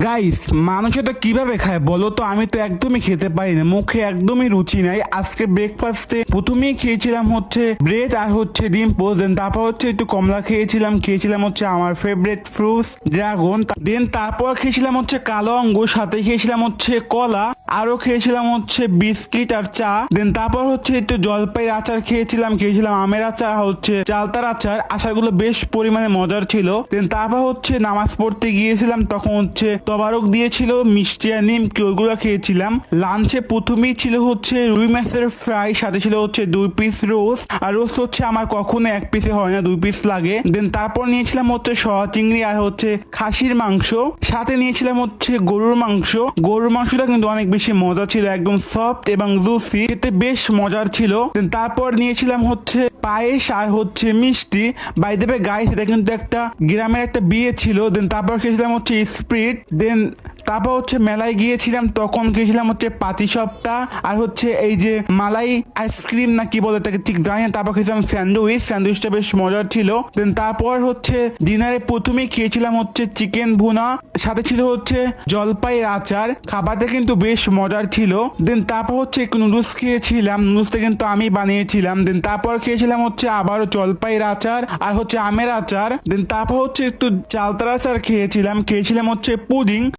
Guys, মানুষ এটা কিভাবে খায় বলো তো? আমি তো একদমই খেতে পারি না, মুখে একদমই রুচি নাই। আজকে ব্রেকফাস্টে প্রথমেই খেয়েছিলাম হচ্ছে ব্রেড আর হচ্ছে ডিম পোস্ট, দেন তারপর হচ্ছে একটু কমলা খেয়েছিলাম হচ্ছে আমার ফেভারিট ফ্রুটস ড্রাগন, দেন তারপর খেয়েছিলাম হচ্ছে কালো আঙ্গুর, সাথে খেয়েছিলাম হচ্ছে কলা, আরো খেয়েছিলাম হচ্ছে বিস্কিট আর চা, দেন তারপর হচ্ছে একটু জলপাইয়ের আচার খেয়েছিলাম আমের আচার, হচ্ছে চালতার আচার। আচারগুলো বেশ পরিমাণে মজার ছিল। দেন তারপর হচ্ছে নামাজ পড়তে গিয়েছিলাম, তখন হচ্ছে তবারক দিয়েছিল মিষ্টি আর নিমকি, ওইগুলো খেয়েছিলাম। লাঞ্চে প্রথমেই ছিল হচ্ছে রুই মাছের ফ্রাই, সাথে ছিল হচ্ছে 2 পিস রোস্ট, আর রোস্ট হচ্ছে আমার কখনো 1 পিসে হয় না, 2 পিস লাগে। দেন তারপর নিয়েছিলাম হচ্ছে সয়া চিংড়ি আর হচ্ছে খাসির মাংস, সাথে নিয়েছিলাম হচ্ছে গরুর মাংস। গরুর মাংসটা কিন্তু অনেক বেশি মজা ছিল, একদম সফট এবং জুসি, খেতে বেশ মজার ছিল। দেন তারপর নিয়েছিলাম হচ্ছে পায়েস আর হচ্ছে মিষ্টি। বাই দ্য ওয়ে গাইস, এটা কিন্তু একটা গ্রামের একটা বিয়ে ছিল। দেন তারপর খেয়েছিলাম হচ্ছে স্প্রিট। দেন তারপর হচ্ছে মেলায় গিয়েছিলাম, তখন খেয়েছিলাম হচ্ছে পাটিসাপটা আর হচ্ছে এই যে মালাই আইসক্রিম না কি বলে তাকে ঠিক জানি না। তারপর খেয়েছিলাম স্যান্ডউইচটা বেশ মজার ছিল। দেন তারপর হচ্ছে ডিনারে প্রথমেই খেয়েছিলাম হচ্ছে চিকেন ভুনা, সাথে ছিল হচ্ছে জলপাইয়ের আচার। খাবারটা কিন্তু বেশ মজার ছিল। দেন তারপর হচ্ছে একটু নুডলস খেয়েছিলাম, নুডলসটা কিন্তু আমি বানিয়েছিলাম। দেন তারপর খেয়েছিলাম হচ্ছে আবারও জলপাইয়ের আচার আর হচ্ছে আমের আচার। দেন তারপর হচ্ছে একটু চালতার আচার খেয়েছিলাম হচ্ছে পুডিং।